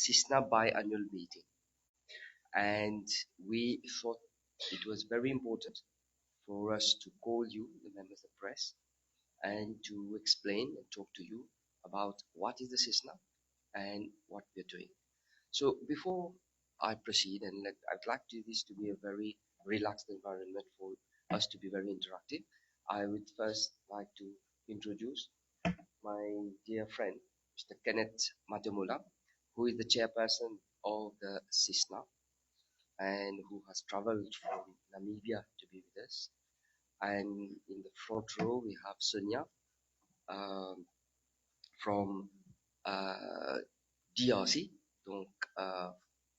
CISNA biannual meeting, and we thought it was very important for us to call you, the members of press, and to explain and talk to you about what is the CISNA and what we're doing. So before I proceed, and I'd like this to be a very relaxed environment for us to be very interactive, I would first like to introduce my dear friend, Mr. Kenneth Matamula, who is the chairperson of the CISNA and who has traveled from Namibia to be with us. And in the front row, we have Sonia from DRC, donc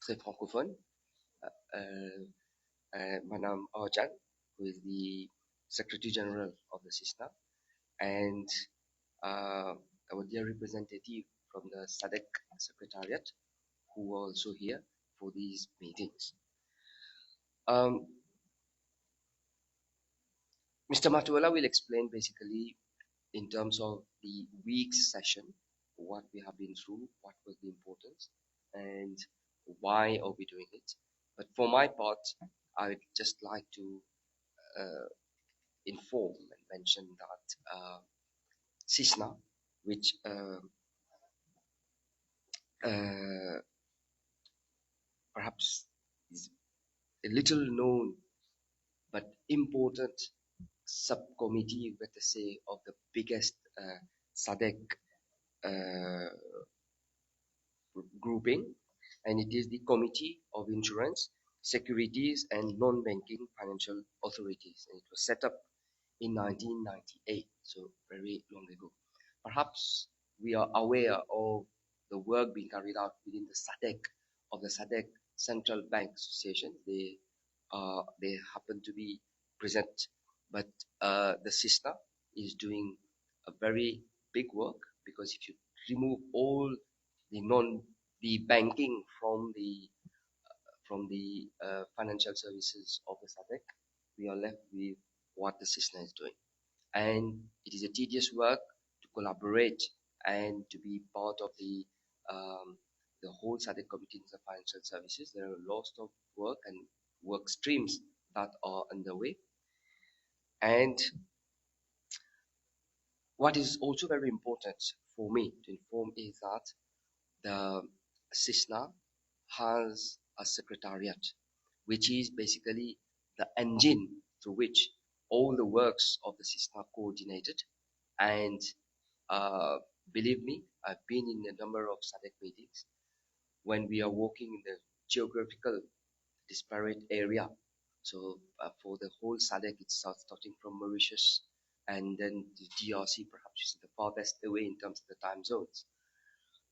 très francophone. Madame Arjan, who is the Secretary General of the CISNA, and our dear representative from the SADC Secretariat, who are also here for these meetings. Mr. Matuela will explain basically in terms of the week's session, what we have been through, what was the importance, and why are we doing it. But for my part, I would just like to inform and mention that CISNA, which perhaps is a little known but important subcommittee, let us say, of the biggest SADC grouping, and it is the Committee of Insurance, Securities and Non-Banking Financial Authorities, and it was set up in 1998, so very long ago. Perhaps we are aware of the work being carried out within the SADC of the SADC Central Bank Association. They happen to be present, but the CISNA is doing a very big work, because if you remove all the banking from the financial services of the SADC, we are left with what the CISNA is doing. And it is a tedious work to collaborate and to be part of the whole SADC Committee of Financial Services. There are lots of work and work streams that are underway. And what is also very important for me to inform is that the CISNA has a secretariat, which is basically the engine through which all the works of the CISNA coordinated. And believe me, I've been in a number of SADC meetings when we are working in the geographical disparate area. So for the whole SADC, it's starting from Mauritius, and then the DRC perhaps is the farthest away in terms of the time zones.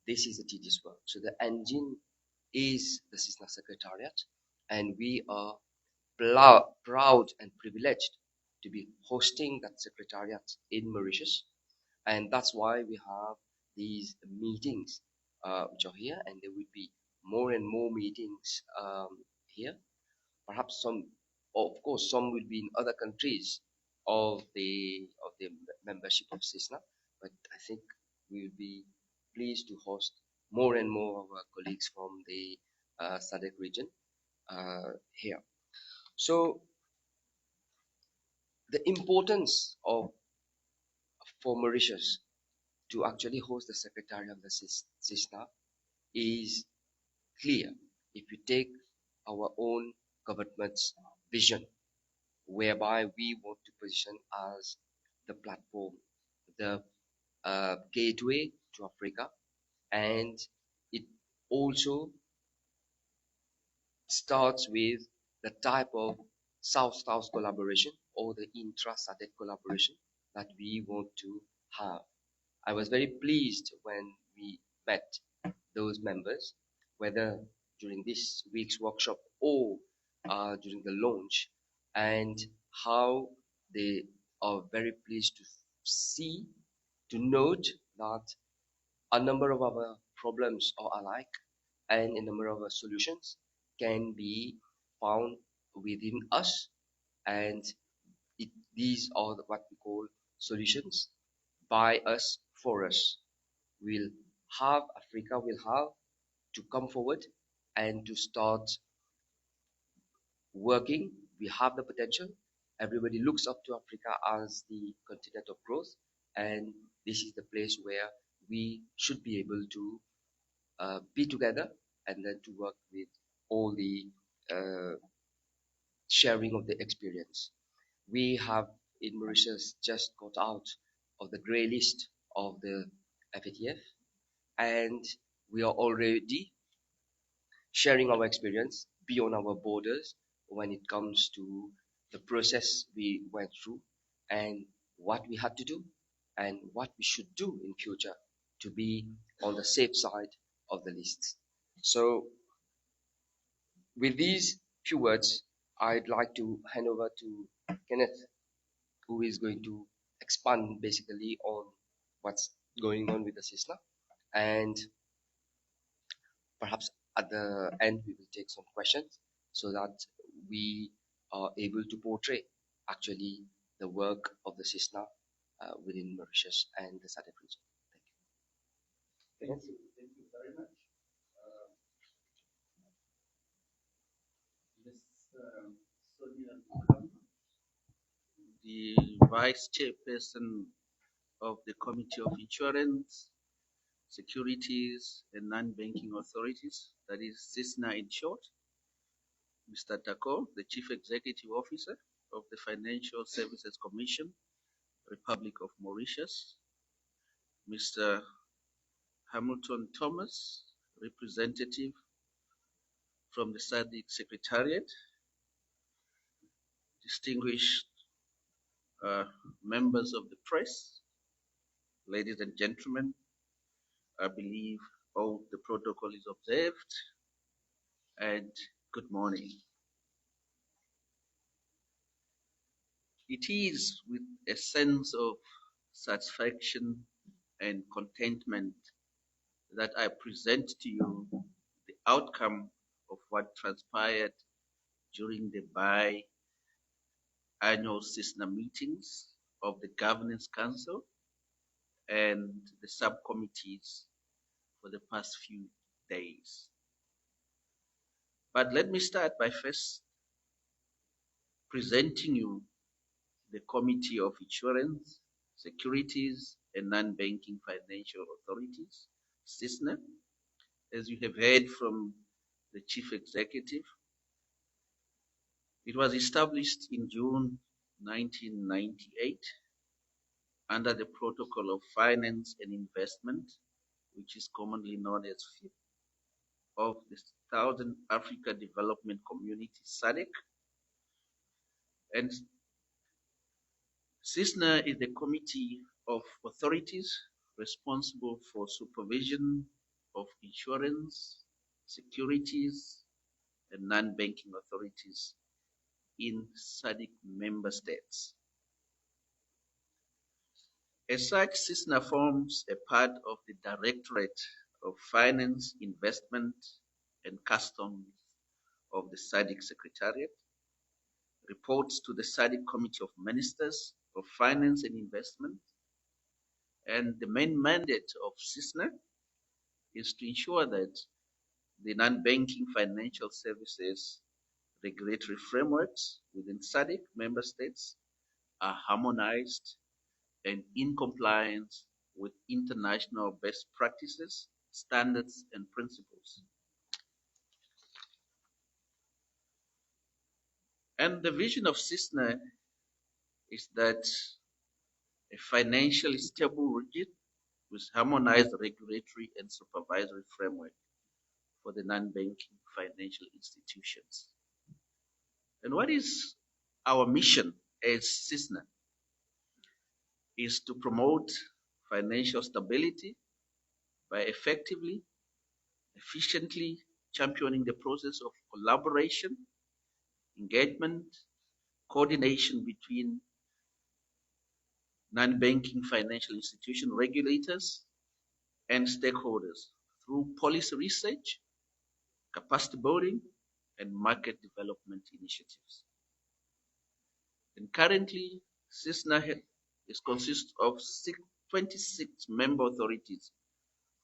This is a tedious work. So the engine is the CISNA Secretariat, and we are proud and privileged to be hosting that Secretariat in Mauritius. And that's why we have these meetings which are here, and there will be more and more meetings here. Perhaps some, of course, some will be in other countries of the membership of CISNA, but I think we will be pleased to host more and more of our colleagues from the SADC region here. So the importance for Mauritius to actually host the Secretary of the CISNA is clear. If you take our own government's vision, whereby we want to position as the platform, the gateway to Africa, and it also starts with the type of South-South collaboration or the intra-SADC collaboration that we want to have. I was very pleased when we met those members, whether during this week's workshop or during the launch, and how they are very pleased to see, to note that a number of our problems are alike, and a number of our solutions can be found within us, and these are what we call solutions by us, for us. We'll have, Africa will have to come forward and to start working. We have the potential. Everybody looks up to Africa as the continent of growth, and this is the place where we should be able to be together and then to work with all the uh, sharing of the experience. We have in Mauritius just got out of the grey list of the FATF, and we are already sharing our experience beyond our borders when it comes to the process we went through and what we had to do and what we should do in future to be on the safe side of the list. So with these few words, I'd like to hand over to Kenneth, who is going to expand basically on what's going on with the CISNA. And perhaps at the end, we will take some questions so that we are able to portray actually the work of the CISNA within Mauritius and the SADC region. Thank you. Thank you. Thank you very much. Sonia Lukam, the Vice Chairperson of the Committee of Insurance, Securities and Non-Banking Authorities, that is CISNA in short. Mr. Tako, the Chief Executive Officer of the Financial Services Commission, Republic of Mauritius. Mr. Hamilton Thomas, representative from the SADC Secretariat, distinguished members of the press, ladies and gentlemen, I believe all the protocol is observed, and good morning. It is with a sense of satisfaction and contentment that I present to you the outcome of what transpired during the biannual CISNA meetings of the Governance Council and the subcommittees for the past few days. But let me start by first presenting you the Committee of Insurance, Securities and Non-Banking Financial Authorities, CISNA. As you have heard from the Chief Executive, it was established in June 1998 under the Protocol of Finance and Investment, which is commonly known as FIP, of the Southern Africa Development Community, SADC. And CISNA is the committee of authorities responsible for supervision of insurance, securities, and non-banking authorities in SADC member states. As such, CISNA forms a part of the Directorate of Finance, Investment, and Customs of the SADC Secretariat, reports to the SADC Committee of Ministers of Finance and Investment, and the main mandate of CISNA is to ensure that the non-banking financial services regulatory frameworks within SADC member states are harmonized and in compliance with international best practices, standards, and principles. And the vision of CISNA is that a financially stable region with harmonized regulatory and supervisory framework for the non-banking financial institutions. And what is our mission as CISNA? Is to promote financial stability by effectively, efficiently championing the process of collaboration, engagement, coordination between non-banking financial institution regulators and stakeholders through policy research, capacity building, and market development initiatives. And currently, CISNA consists of 26 member authorities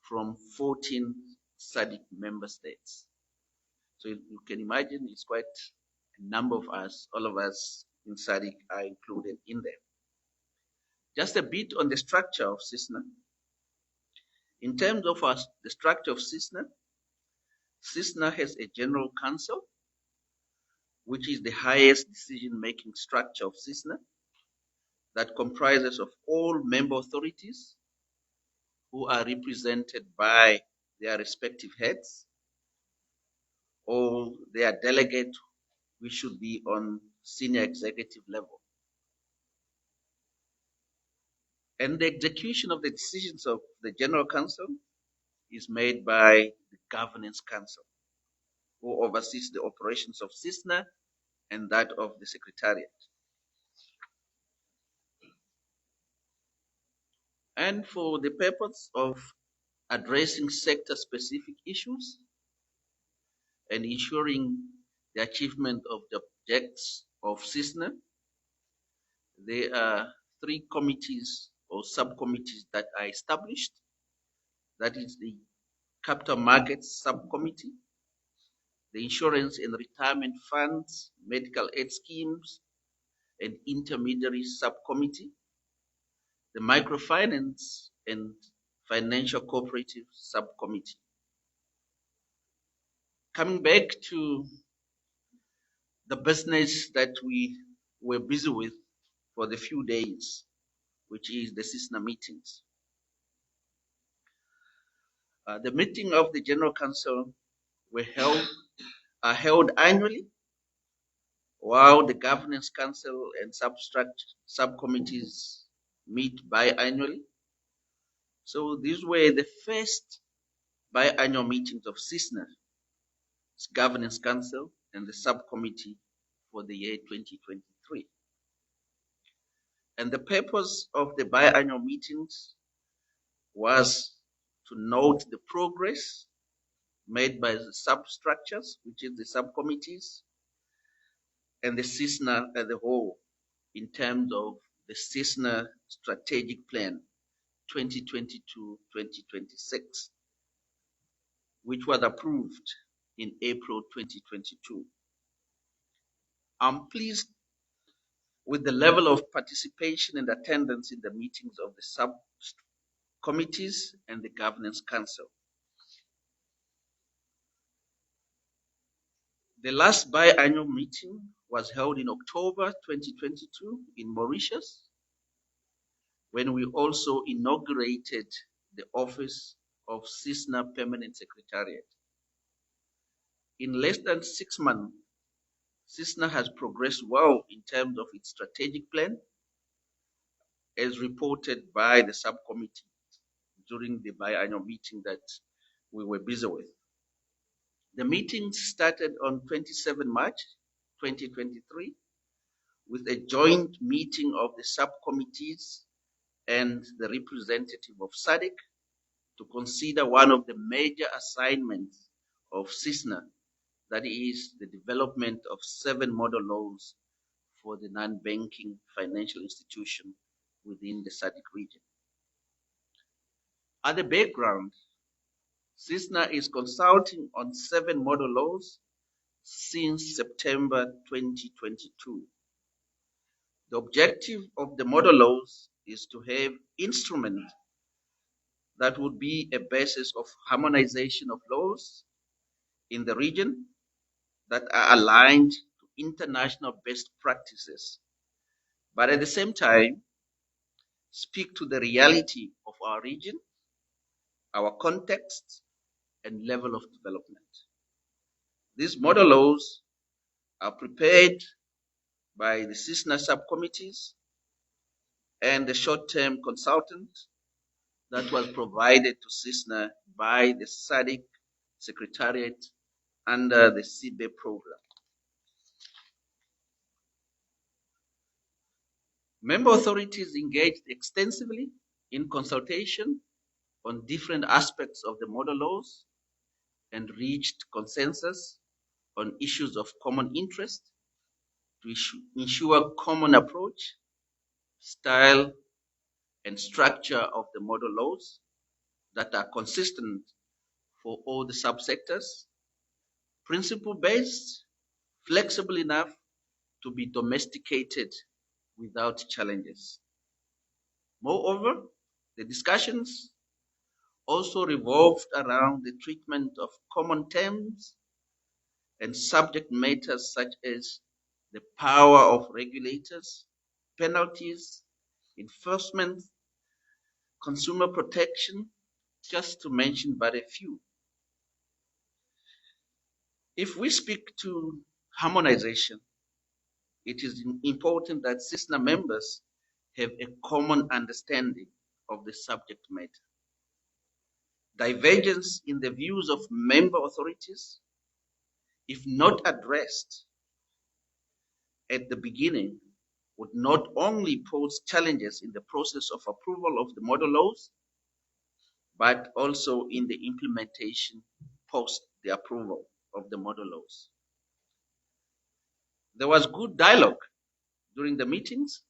from 14 SADC member states. So you can imagine it's quite a number of us, all of us in SADC are included in there. Just a bit on the structure of CISNA. In terms of the structure of CISNA, CISNA has a general council, which is the highest decision-making structure of CISNA, that comprises of all member authorities who are represented by their respective heads or their delegate, which should be on senior executive level. And the execution of the decisions of the General Council is made by the Governance Council, who oversees the operations of CISNA and that of the Secretariat. And for the purpose of addressing sector-specific issues and ensuring the achievement of the objectives of CISNA, there are 3 committees or subcommittees that are established. That is the Capital Markets Subcommittee, the Insurance and Retirement Funds, Medical Aid Schemes, and Intermediary Subcommittee, the Microfinance and Financial Cooperative Subcommittee. Coming back to the business that we were busy with for the few days, which is the CISNA meetings. The meeting of the General Council are held annually, while the Governance Council and subcommittees meet biannually. So these were the first biannual meetings of CISNA's Governance Council and the subcommittee for the year 2023. And the purpose of the biannual meetings was to note the progress made by the substructures, which is the subcommittees, and the CISNA as a whole in terms of the CISNA Strategic Plan 2022-2026, which was approved in April 2022. I'm pleased with the level of participation and attendance in the meetings of the subcommittees and the Governance Council. The last biannual meeting was held in October 2022 in Mauritius, when we also inaugurated the office of CISNA Permanent Secretariat. In less than 6 months, CISNA has progressed well in terms of its strategic plan, as reported by the subcommittee during the biannual meeting that we were busy with. The meeting started on 27 March 2023 with a joint meeting of the subcommittees and the representative of SADC to consider one of the major assignments of CISNA, that is the development of 7 model laws for the non-banking financial institution within the SADC region. At the background, CISNA is consulting on 7 model laws since September 2022. The objective of the model laws is to have instruments that would be a basis of harmonization of laws in the region that are aligned to international best practices, but at the same time speak to the reality of our region, our context, and level of development. These model laws are prepared by the CISNA subcommittees and the short-term consultant that was provided to CISNA by the SADC Secretariat under the CBE program. Member authorities engaged extensively in consultation on different aspects of the model laws and reached consensus on issues of common interest to ensure common approach, style, and structure of the model laws that are consistent for all the subsectors, principle-based, flexible enough to be domesticated without challenges. Moreover, the discussions also revolved around the treatment of common terms and subject matters such as the power of regulators, penalties, enforcement, consumer protection, just to mention but a few. If we speak to harmonization, it is important that CISNA members have a common understanding of the subject matter. Divergence in the views of member authorities, if not addressed at the beginning, would not only pose challenges in the process of approval of the model laws, but also in the implementation post the approval of the model laws. There was good dialogue during the meetings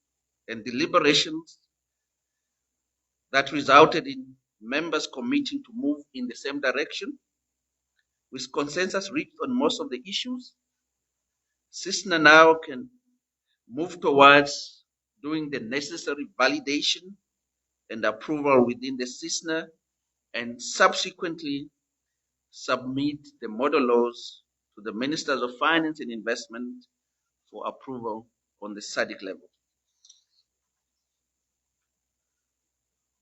and deliberations that resulted in members committing to move in the same direction, with consensus reached on most of the issues. CISNA now can move towards doing the necessary validation and approval within the CISNA and subsequently submit the model laws to the Ministers of Finance and Investment for approval on the SADC level.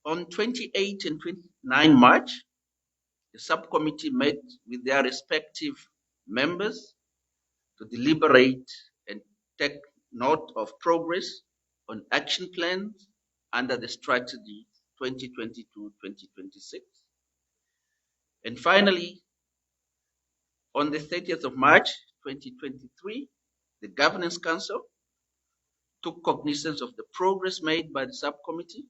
On 28 and 29 March, the subcommittee met with their respective members to deliberate and take note of progress on action plans under the strategy 2022-2026. And finally, on the 30th of March 2023, the Governance Council took cognizance of the progress made by the subcommittee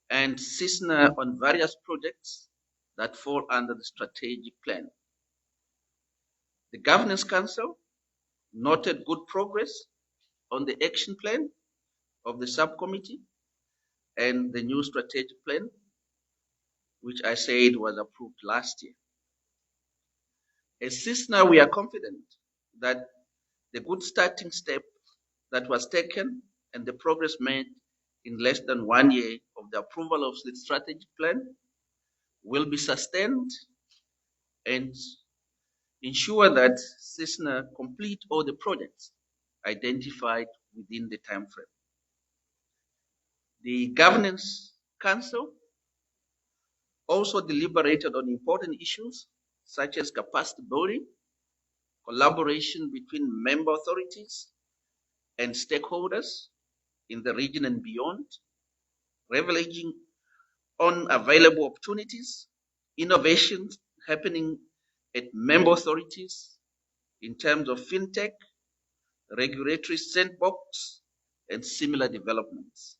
and CISNA on various projects that fall under the strategic plan. The Governance Council noted good progress on the action plan of the subcommittee and the new strategic plan, which I said was approved last year. As CISNA, we are confident that the good starting step that was taken and the progress made in less than 1 year of the approval of the strategic plan will be sustained and ensure that CISNA complete all the projects identified within the time frame. The Governance Council also deliberated on important issues such as capacity building, collaboration between member authorities and stakeholders in the region and beyond, leveraging on available opportunities, innovations happening at member authorities in terms of fintech, regulatory sandbox, and similar developments,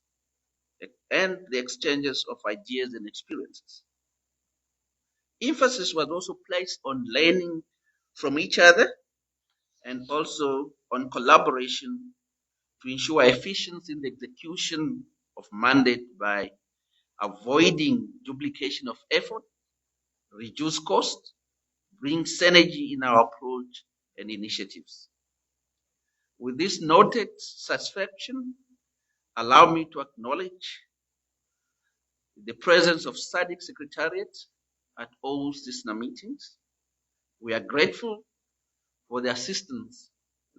and the exchanges of ideas and experiences. Emphasis was also placed on learning from each other and also on collaboration to ensure efficiency in the execution of mandate by avoiding duplication of effort, reduce cost, bring synergy in our approach and initiatives. With this noted satisfaction, allow me to acknowledge the presence of SADC Secretariat at all CISNA meetings. We are grateful for the assistance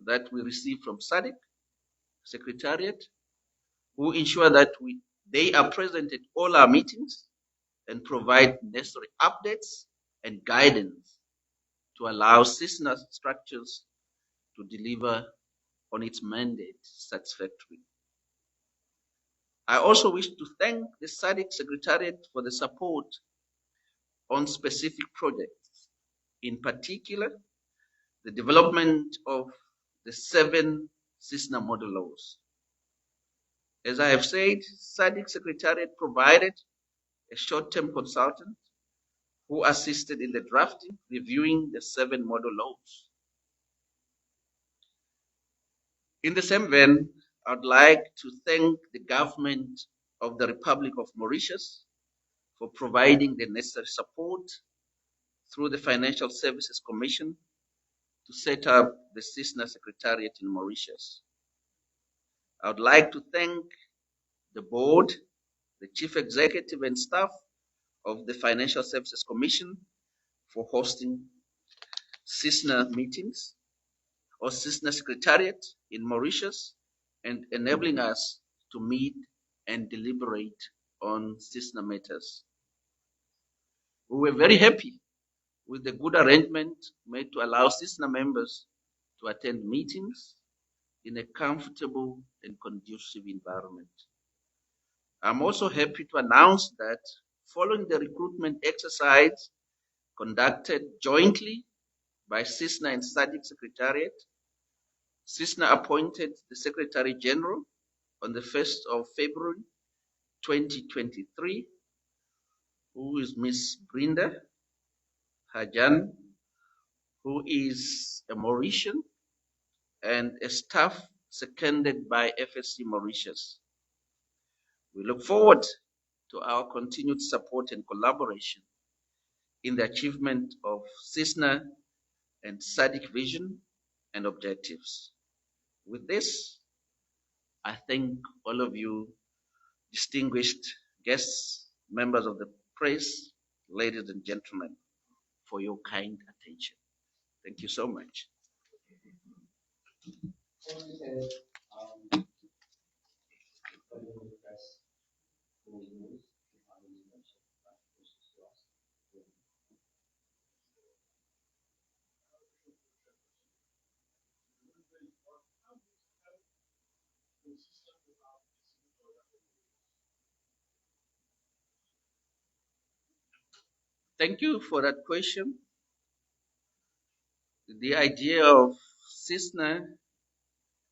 that we receive from SADC Secretariat, who ensure that they are present at all our meetings and provide necessary updates and guidance to allow CISNA structures to deliver on its mandate satisfactorily. I also wish to thank the SADC Secretariat for the support on specific projects, in particular, the development of the 7 CISNA model laws. As I have said, SADC Secretariat provided a short-term consultant who assisted in the drafting, reviewing the 7 model laws. In the same vein, I'd like to thank the government of the Republic of Mauritius for providing the necessary support through the Financial Services Commission to set up the CISNA Secretariat in Mauritius. I would like to thank the board, the chief executive and staff of the Financial Services Commission for hosting CISNA meetings or CISNA Secretariat in Mauritius and enabling us to meet and deliberate on CISNA matters. We were very happy with the good arrangement made to allow CISNA members to attend meetings in a comfortable and conducive environment. I'm also happy to announce that following the recruitment exercise conducted jointly by CISNA and SADC Secretariat, CISNA appointed the Secretary General on the 1st of February 2023, who is Ms. Brinda Hajan, who is a Mauritian and a staff seconded by FSC Mauritius. We look forward to our continued support and collaboration in the achievement of CISNA and SADC vision and objectives. With this, I thank all of you, distinguished guests, members of the press, ladies and gentlemen, for your kind attention. Thank you so much. Thank you for that question. The idea of CISNA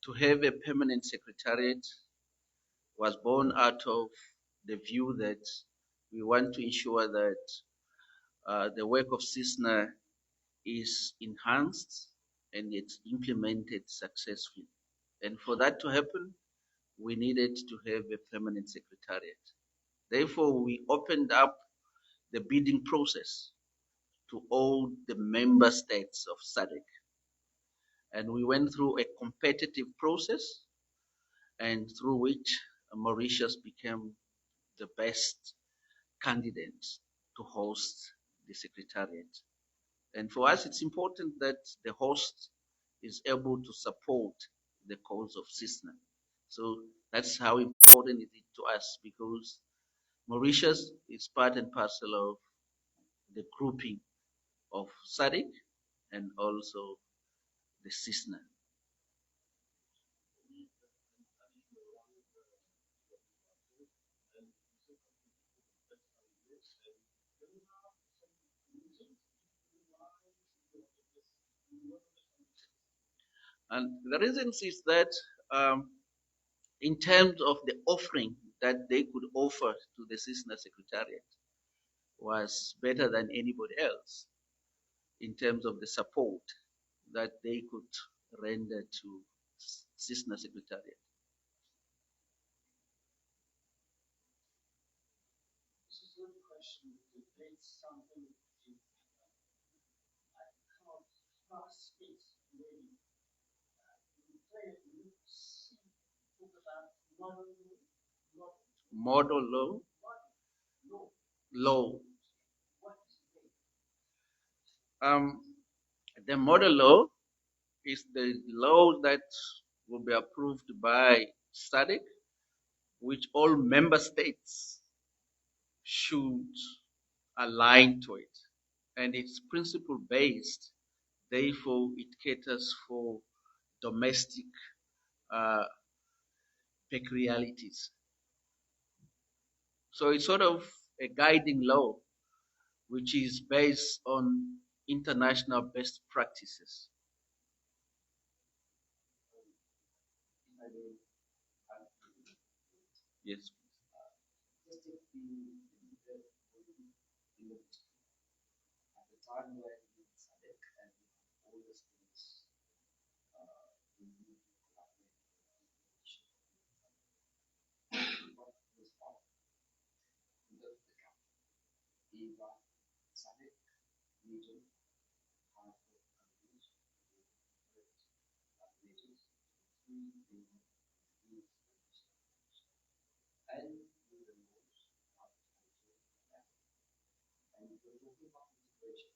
to have a permanent secretariat was born out of the view that we want to ensure that the work of CISNA is enhanced and it's implemented successfully. And for that to happen, we needed to have a permanent secretariat. Therefore, we opened up the bidding process to all the member states of SADC. And we went through a competitive process and through which Mauritius became the best candidate to host the secretariat. And for us, it's important that the host is able to support the cause of CISNA. So that's how important it is to us, because Mauritius is part and parcel of the grouping of SADC and also the CISNA. And the reasons is that in terms of the offering that they could offer to the CISNA Secretariat was better than anybody else in terms of the support that they could render to CISNA Secretariat. This is a good question. It's something I can't speak really. You talk about Model law. Law. What is it? The model law is the law that will be approved by SADC, which all member states should align to it. And it's principle based, therefore it caters for domestic peculiarities. So it's sort of a guiding law which is based on international best practices. Yes. At the time when SADC and all the states what was found in the country, SADC region has got countries with different regions, three main disease and with the most are also that. And if you're talking about integration,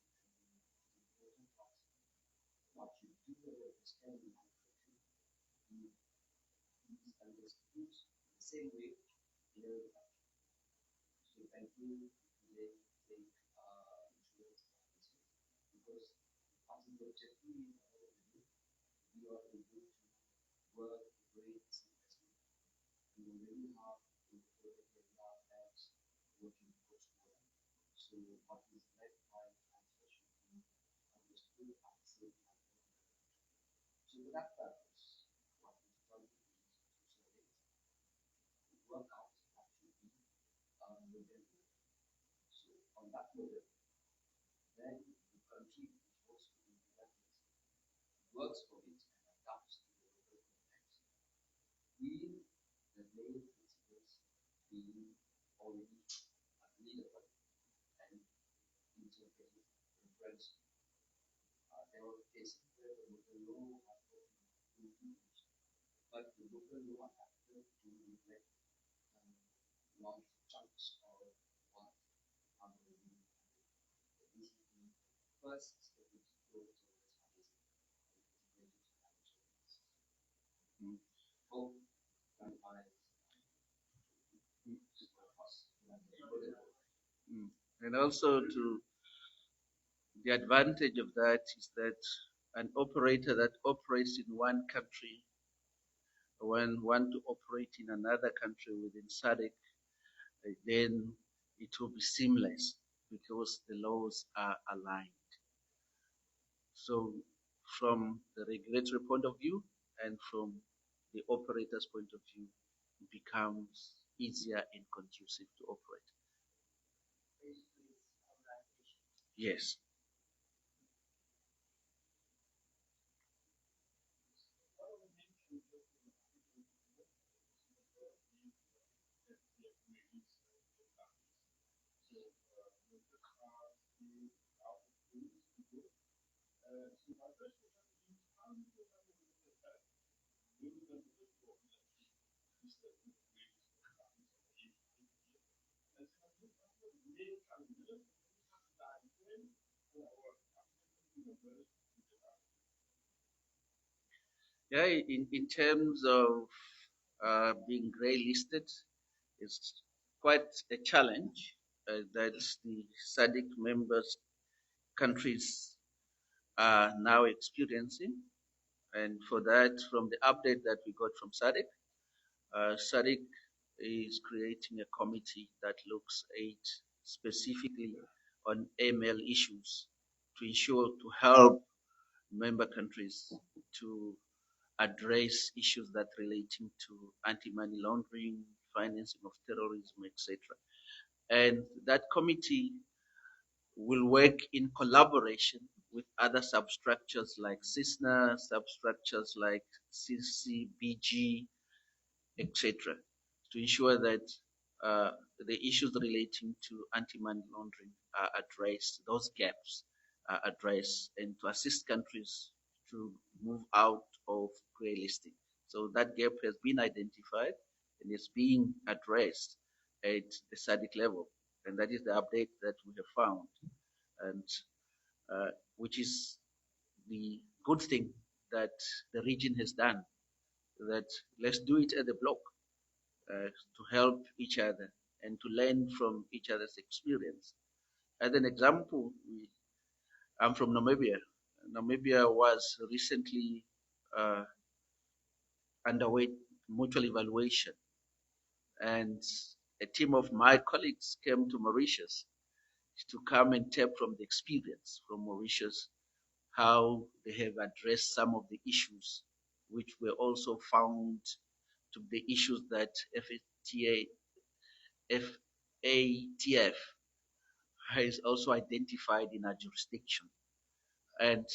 the important part, what you do when you're understanding one country, you is understood the same way in every country. So banking today take insurance policies because what is the objective of all of you? You are able to work great investment. You already have a regular banks working close to them. So what is left by transfer should be understood at the same time. So for that purpose, what is done is to select, work out what should be model. So on that model, then the country which wants to implement it works for it and adapts to the local context. With the main principles being already agreed upon and interpreted in French. There are cases where the local law has not been used, but the local law adapted to reflect large chunks of what are already happening. This is the first step which goes towards having an integrated financial system. Hope that I And also to the advantage of that is that an operator that operates in one country, when want to operate in another country within SADC, then it will be seamless because the laws are aligned. So from the regulatory point of view and from the operator's point of view, it becomes easier and conducive to operate. Yes. Yeah, in terms of being grey listed, it's quite a challenge that the SADC members countries are now experiencing. And for that, from the update that we got from SADC, SADC is creating a committee that looks at specifically on ML issues to ensure to help member countries to address issues that relating to anti-money laundering, financing of terrorism, etc. And that committee will work in collaboration with other substructures like CISNA, substructures like CCBG, etc., to ensure that the issues relating to anti-money laundering are addressed, those gaps are addressed, and to assist countries to move out of grey listing. So that gap has been identified and is being addressed at the SADC level, and that is the update that we have found, and which is the good thing that the region has done. That let's do it at the block to help each other and to learn from each other's experience. As an example, I'm from Namibia. Namibia was recently underway mutual evaluation, and a team of my colleagues came to Mauritius to come and tap from the experience from Mauritius, how they have addressed some of the issues which were also found to be the issues that FATF has also identified in our jurisdiction. And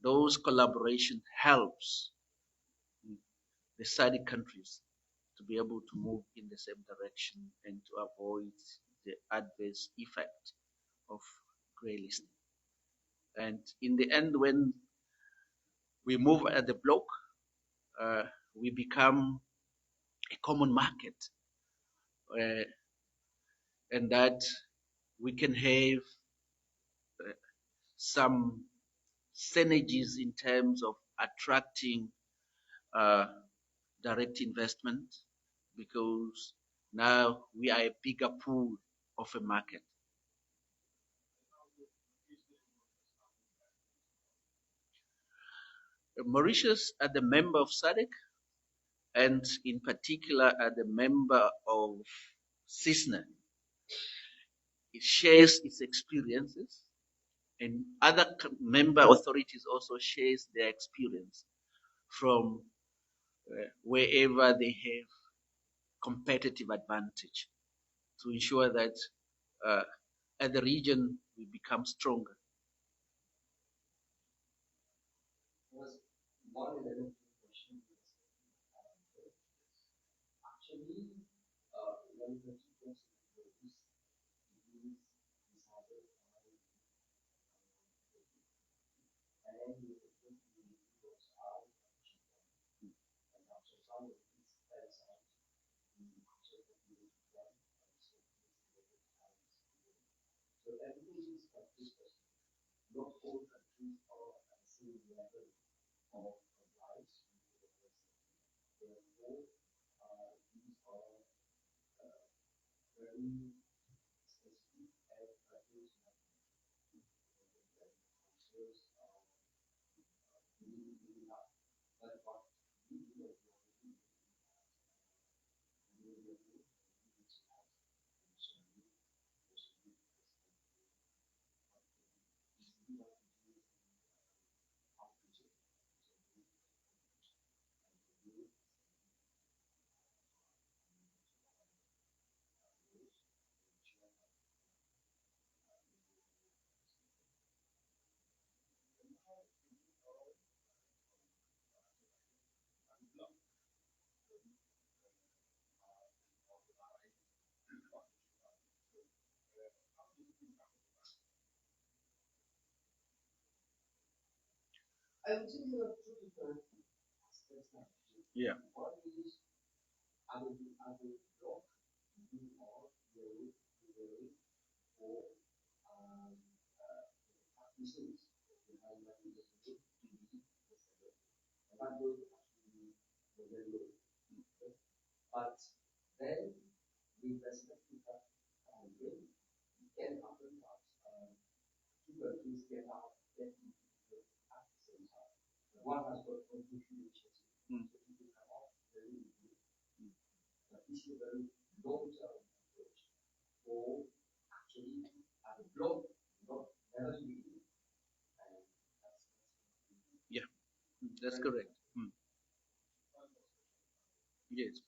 those collaboration helps the SADC countries to be able to move in the same direction and to avoid the adverse effect of grey listing. And in the end, when we move at the block, we become a common market, and that we can have some synergies in terms of attracting direct investment, because now we are a bigger pool of a market. Mauritius are the member of SADC, and in particular are the member of CISNA. It shares its experiences, and other member authorities also shares their experience from wherever they have competitive advantage to ensure that as the region we become stronger. Was one element of the question actually when the two persons these decided and the individuals are and also some of these outside the so everything is consistent. Not all countries are at the same level of compliance. Therefore, these are very specific and practice really hard. But what we do at the I would say there are two different aspects now. Yeah. One is I will block you are very, very for practices behind what is good to be and that will actually be very low. But then with respect to that way, it can happen that two countries get out get at the same time. One has got completely changes. So people come out very good. But this is a very long-term approach. Or actually at a block, not never to be. Yeah, that's correct. Yes.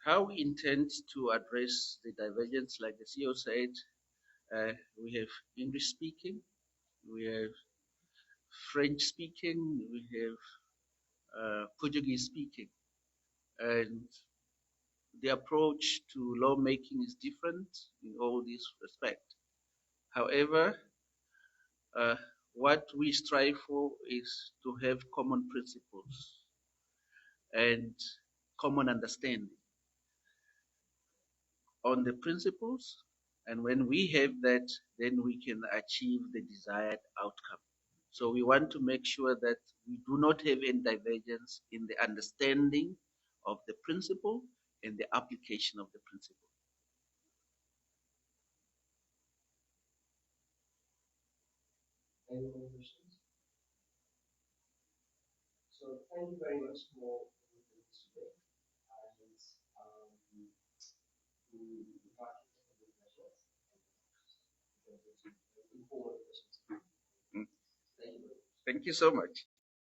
How we intend to address the divergence, like the CEO said, we have English speaking, we have French speaking, we have Portuguese speaking, and the approach to lawmaking is different in all these respects. However, what we strive for is to have common principles and common understanding on the principles, and when we have that, then we can achieve the desired outcome. So we want to make sure that we do not have any divergence in the understanding of the principle and the application of the principle. Any more questions? So thank you very much for this today. And the practice of the measures and informal questions. Thank you very much. Thank you so much.